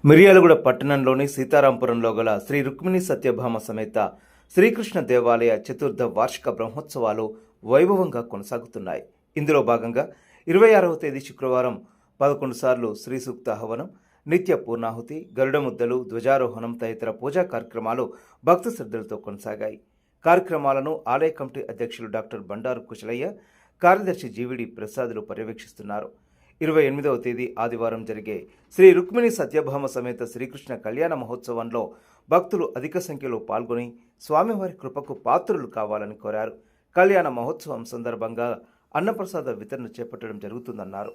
మిర్యాలగూడ పట్టణంలోని సీతారాంపురంలో గల శ్రీ రుక్మిణి సత్యభామ సమేత శ్రీకృష్ణ దేవాలయ చతుర్థ వార్షిక బ్రహ్మోత్సవాలు వైభవంగా కొనసాగుతున్నాయి. ఇందులో భాగంగా 26వ తేదీ శుక్రవారం 11 సార్లు శ్రీ సూక్త హవనం, నిత్య పూర్ణాహుతి, గరుడ ముద్దలు, ధ్వజారోహణం తదితర పూజా కార్యక్రమాలు భక్త శ్రద్ధలతో కొనసాగాయి. కార్యక్రమాలను ఆలయ కమిటీ అధ్యక్షులు డాక్టర్ బండారు కుశలయ్య, కార్యదర్శి జీవిడి ప్రసాదులు పర్యవేక్షిస్తున్నారు. 28వ తేదీ ఆదివారం జరిగే శ్రీ రుక్మిణి సత్యభామ సమేత శ్రీకృష్ణ కళ్యాణ మహోత్సవంలో భక్తులు అధిక సంఖ్యలో పాల్గొని స్వామివారి కృపకు పాత్రులు కావాలని కోరారు. కళ్యాణ మహోత్సవం సందర్భంగా అన్నప్రసాద వితరణ చేపట్టడం జరుగుతుందన్నారు.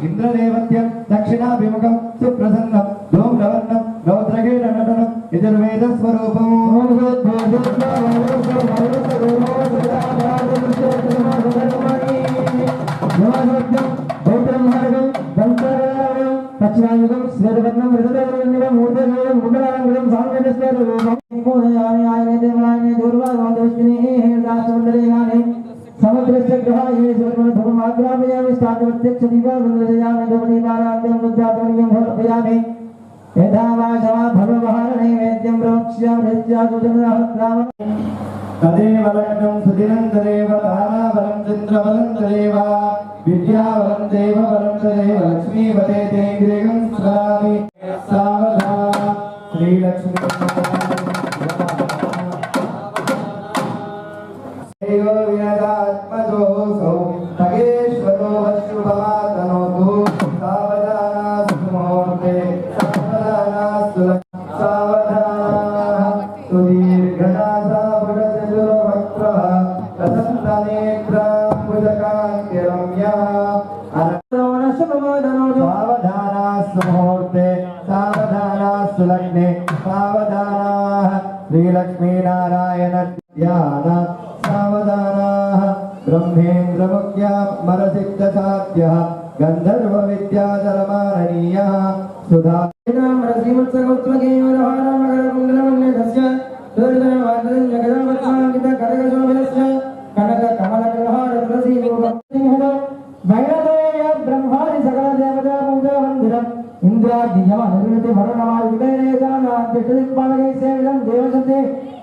ఇంద్రదేవత్యం దక్షిణాభిముఖం సుప్రసన్నం ధూమ్రవర్ణం గౌత్రగీర నటనం యజుర్వేద స్వరూపం దక్షిణాయుగం శ్వేతవర్ణం మృతదేవం మూర్ధదేవం ముండలాంగులం సాంగేశ్వరం समुद्रस्य ग्रहाये सर्वधर्माग्रामयामि स्थानवत्यक्ष दीपावन्दयामि धवनीनारायणं मुद्राधर्म्यं भवयामि यथा वाचवा भववहरणे वेद्यं प्रवक्ष्यामि नित्यासुजनहत्राम तदेव लग्नं सुदिनं तदेव ताराबलं चन्द्रबलं तदेव विद्याबलं देवबलं तदेव लक्ष्मीवते तेन्द्रियं स्मरामि सावधान श्रीलक्ष्मी श्रीलक्ष्मीनारायण सावधानाः ब्रह्मेन्द्रमुख्या मरसिद्धसाध्यः गन्धर्व विद्याधरमाननीयः सुधा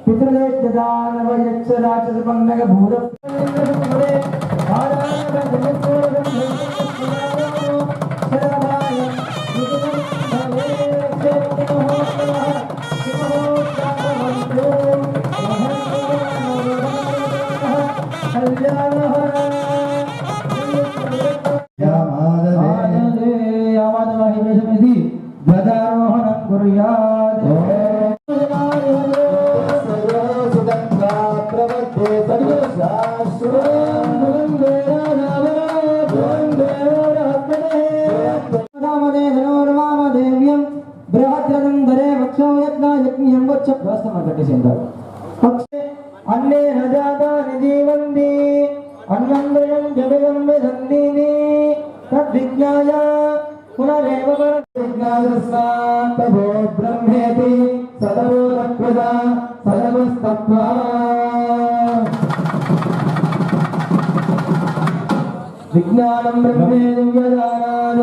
पितृदेश వ్యవస్థ మనం కట్టేసింటారు. అన్నే నజాతాని జీవంతి అన్నంద్రయం జగం విదంతిని తద్విజ్ఞాయ పునరేవ పరజ్ఞానస్వాతభో బ్రహ్మేతి సదవోరకృత సదవస్తత్వా విజ్ఞానం బ్రహ్మేతి యదానాద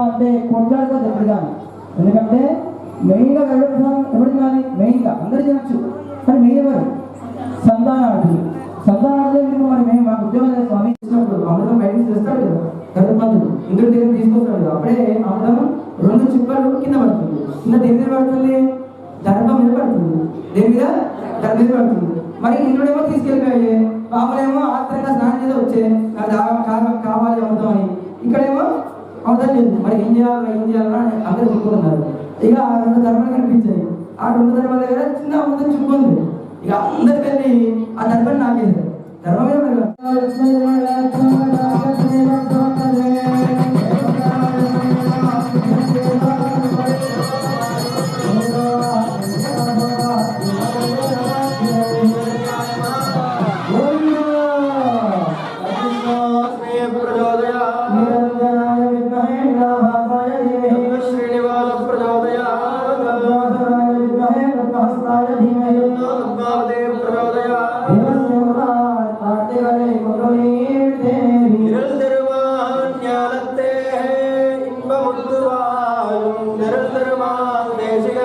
అంటే కొట్లాడుగా దగ్గరగా, ఎందుకంటే మెయిన్గా ఎవరు తినాలి, మెయిన్గా అందరూ తినచ్చు, కానీ మెయిన్ ఎవరు సంతానార్థులు. సంతానార్థులు మరి మేము మాకు ఉద్యోగం చేస్తాం స్వామి ఇచ్చినప్పుడు అమృతం బయటకు తెస్తాడు కదా, గర్భమంతుడు ఇంద్రుడి దగ్గర తీసుకొస్తాడు కదా, అప్పుడే అమృతం 2 చుక్కలు కింద పడుతుంది. కింద దేని మీద పడుతుంది, గర్భం మీద పడుతుంది, దేని మీద గర్భం మీద పడుతుంది. మరి ఇంద్రుడేమో తీసుకెళ్ళిపోయాయి, పాపలేమో ఆత్రంగా స్నానం చేసి వచ్చే నాకు కావాలి అమృతం అని, ఇక్కడేమో అవసరం లేదు. మరి ఏం చేయాలని అందరూ చెప్పుకున్నారు. ఇక ఆ 2 ధర్మాలు కనిపించాయి. ఆ 2 ధర్మాల దగ్గర చిన్న అమృతం చుక్కుంది. ఇక అందరికి వెళ్ళి ఆ ధర్మాన్ని నాకేసారు. ధర్మమే నిరంతరమా దేశిక